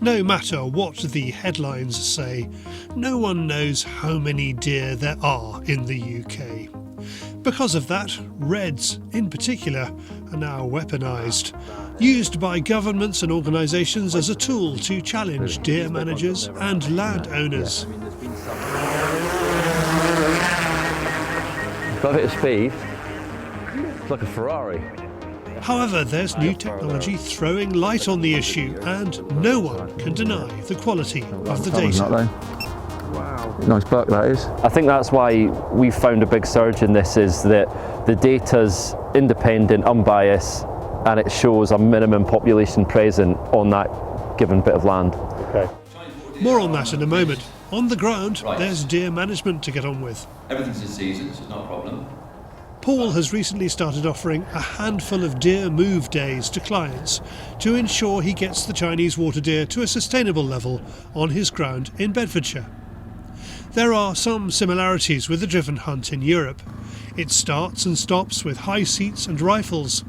No matter what the headlines say, no one knows how many deer there are in the UK. Because of that, reds in particular are now weaponised, used by governments and organisations as a tool to challenge deer managers and landowners. Got a bit of speed. It's like a Ferrari. However, there's new technology throwing light on the issue, and no one can deny the quality of the data. Wow. Nice buck that is. I think that's why we've found a big surge in this, is that the data's independent, unbiased, and it shows a minimum population present on that given bit of land. Okay. More on that in a moment. On the ground, there's deer management to get on with. Everything's in season, so it's not a problem. Paul has recently started offering a handful of deer move days to clients to ensure he gets the Chinese water deer to a sustainable level on his ground in Bedfordshire. There are some similarities with the driven hunt in Europe. It starts and stops with high seats and rifles.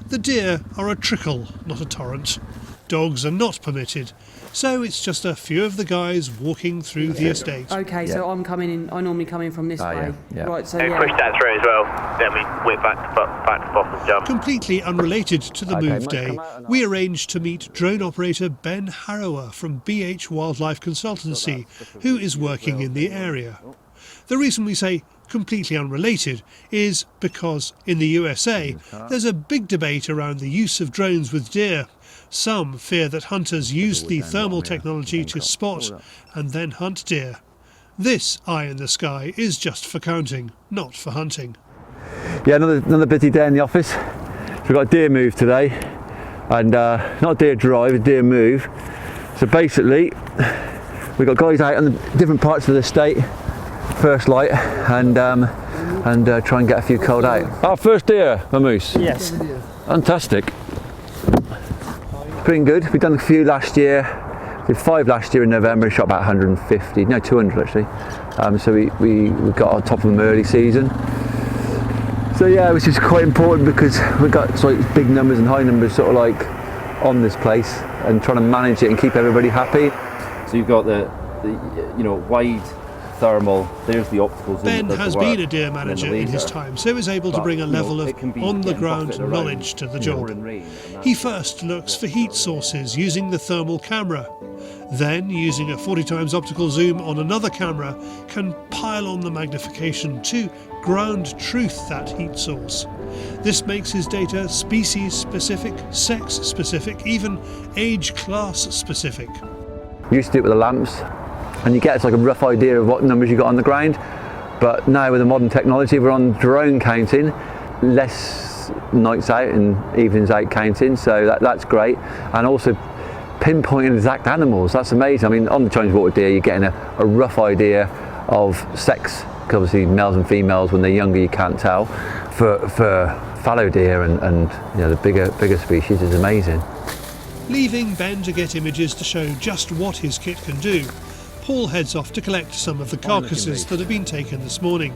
The deer are a trickle, not a torrent. Dogs are not permitted, so it's just a few of the guys walking through the estate. Okay, so I'm coming in. I normally come in from this way. Yeah. Right, so And push that through as well. Then we whip back to bottom jump. Completely unrelated to the move day, we arranged to meet drone operator Ben Harrower from BH Wildlife Consultancy, who is working in the area. The reason we say completely unrelated is because in the USA there's a big debate around the use of drones with deer. Some fear that hunters use the thermal technology to spot and then hunt deer. This eye in the sky is just for counting, not for hunting. Yeah, another busy day in the office. So we've got a deer move today, and not deer drive, a deer move. So basically, we've got guys out on the different parts of the estate, first light, and try and get a few culled out. Our first deer, Mamoose? Yes. Fantastic. Pretty good. We've done a few last year. We did 5 last year in November, shot about 150, no 200 actually. So we got on top of them early season. So yeah, which is quite important because we've got sort of big numbers and high numbers sort of like on this place, and trying to manage it and keep everybody happy. So you've got the wide thermal, there's the optical zoom. Ben has been a deer manager in his time, so is able to bring a level of on-the-ground knowledge to the job. He first looks for heat sources using the thermal camera. Then, using a 40x optical zoom on another camera, can pile on the magnification to ground truth that heat source. This makes his data species-specific, sex-specific, even age class specific. We used to do it with the lamps, and you get like a rough idea of what numbers you got on the ground, but now with the modern technology we're on drone counting, less nights out and evenings out counting, so that's great, and also pinpointing exact animals. That's amazing. I mean, on the Chinese water deer you're getting a rough idea of sex, because obviously males and females when they're younger you can't tell. For fallow deer and the bigger species is amazing. Leaving Ben to get images to show just what his kit can do, Paul heads off to collect some of the carcasses that have been taken this morning.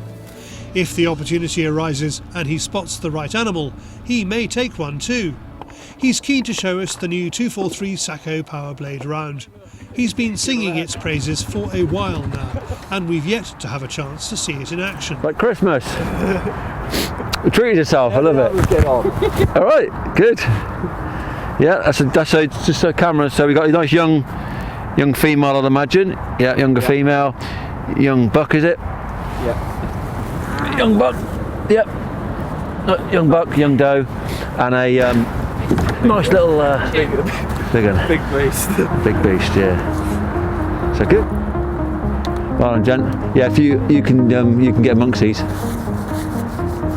If the opportunity arises and he spots the right animal, he may take one too. He's keen to show us the new 243 Sacco Power Blade round. He's been singing its praises for a while now, and we've yet to have a chance to see it in action. Like Christmas. Treat yourself, I love it. All right, good. Yeah, that's just a camera. So we got a nice young female, I'd imagine. Yeah, younger female. Young buck, is it? Yeah. Young buck. Yep. Young buck, young doe, and a nice little big one. Big beast. Big beast, yeah. So good. Well done, gent. Yeah, if you can get amongst these.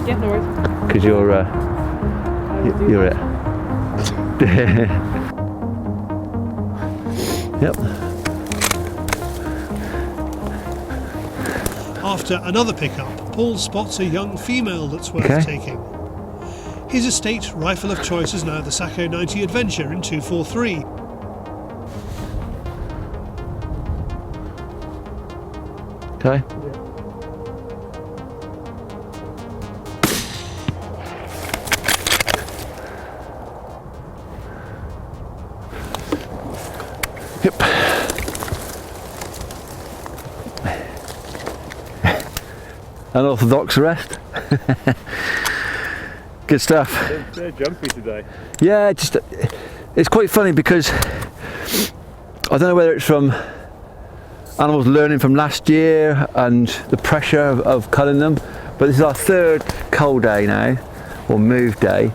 Yeah, no worries. Because you're it. Yep. After another pickup, Paul spots a young female that's worth taking. His estate rifle of choice is now the Sacco 90 Adventure in 243. Okay. Yep. unorthodox rest. Good stuff. They're jumpy today. Yeah, it's quite funny because I don't know whether it's from animals learning from last year and the pressure of culling them, but this is our third cull day now, or move day,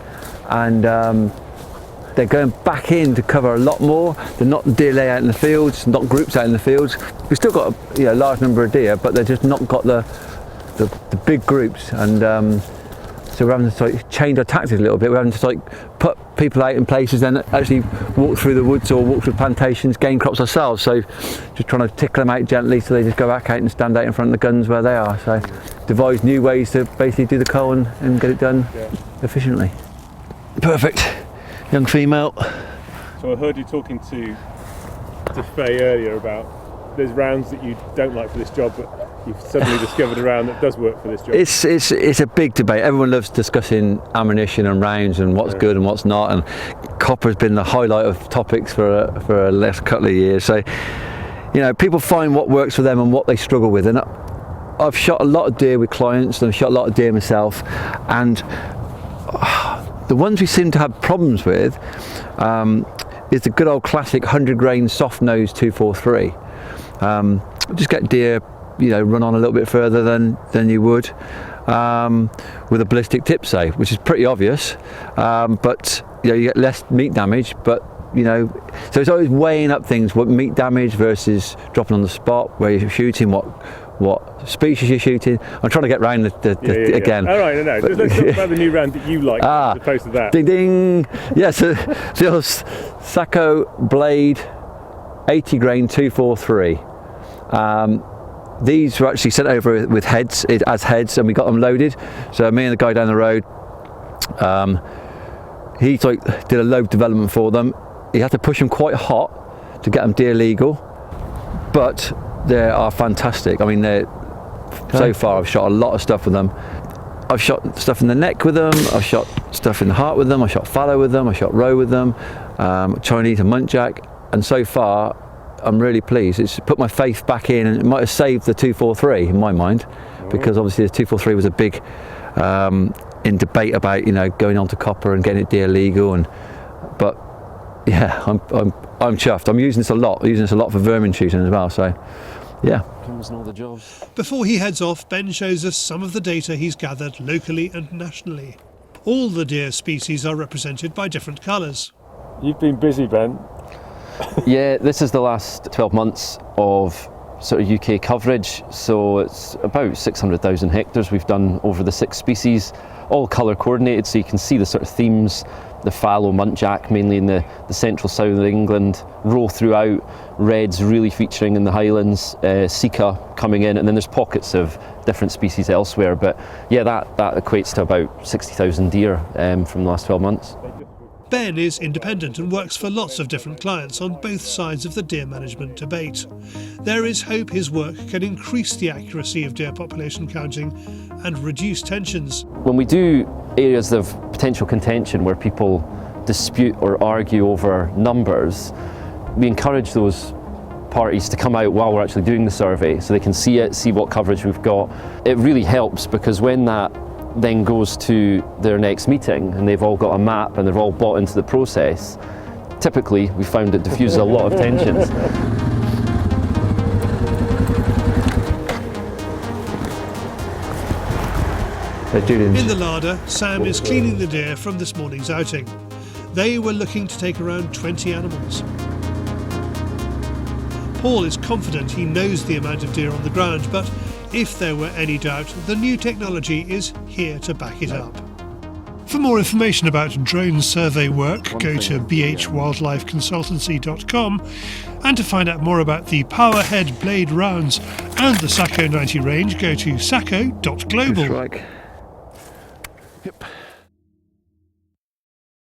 and they're going back in to cover a lot more. They're not deer lay out in the fields, not groups out in the fields. We've still got a large number of deer, but they've just not got the big groups, and so we're having to change our tactics a little bit. We're having to put people out in places and actually walk through the woods or walk through plantations, gain crops ourselves. So just trying to tickle them out gently so they just go back out and stand out in front of the guns where they are. So devise new ways to basically do the cull and get it done efficiently. Perfect. Young female. So I heard you talking to Faye earlier about there's rounds that you don't like for this job, but you've suddenly discovered a round that does work for this job. It's a big debate. Everyone loves discussing ammunition and rounds and what's good and what's not, and copper's been the highlight of topics for the last couple of years. So, people find what works for them and what they struggle with. And I've shot a lot of deer with clients, and I've shot a lot of deer myself, and the ones we seem to have problems with is the good old classic 100 grain soft nose 243. Just get deer run on a little bit further than you would with a ballistic tip, say, which is pretty obvious, but you get less meat damage, but so it's always weighing up things, what meat damage versus dropping on the spot, where you're shooting, what species you're shooting. I'm trying to get round again. All right, no. Let's talk about the new round that you like as opposed to that. Ding ding. Yeah, so the old Sacco Blade 80 grain 243. These were actually sent over with heads, as heads, and we got them loaded. So me and the guy down the road, he did a load development for them. He had to push them quite hot to get them deer legal, but they are fantastic. I mean, so far I've shot a lot of stuff with them. I've shot stuff in the neck with them, I've shot stuff in the heart with them, I shot fallow with them, I shot roe with them, Chinese and muntjac, and so far I'm really pleased. It's put my faith back in, and it might have saved the 243 in my mind, because obviously the 243 was a big in debate about going on to copper and getting it deer legal, but yeah, I'm chuffed. I'm using this a lot. For vermin shooting as well. So yeah. Comes in all the jobs. Before he heads off, Ben shows us some of the data he's gathered locally and nationally. All the deer species are represented by different colours. You've been busy, Ben. Yeah, this is the last 12 months of sort of UK coverage, so it's about 600,000 hectares we've done over the 6 species, all colour coordinated, so you can see the sort of themes. The fallow muntjac, mainly in the central south of England, row throughout, reds really featuring in the Highlands, Sika coming in, and then there's pockets of different species elsewhere, but yeah, that equates to about 60,000 deer from the last 12 months. Ben is independent and works for lots of different clients on both sides of the deer management debate. There is hope his work can increase the accuracy of deer population counting and reduce tensions. When we do areas of potential contention where people dispute or argue over numbers, we encourage those parties to come out while we're actually doing the survey so they can see it, see what coverage we've got. It really helps, because when that then goes to their next meeting and they've all got a map and they've all bought into the process, typically we found it diffuses a lot of tensions. In the larder, Sam is cleaning the deer from this morning's outing. They were looking to take around 20 animals. Paul is confident he knows the amount of deer on the ground, but if there were any doubt, the new technology is here to back it up. For more information about drone survey work, go to bhwildlifeconsultancy.com, and to find out more about the Powerhead Blade rounds and the Sacco 90 range, go to sacco.global. Yep.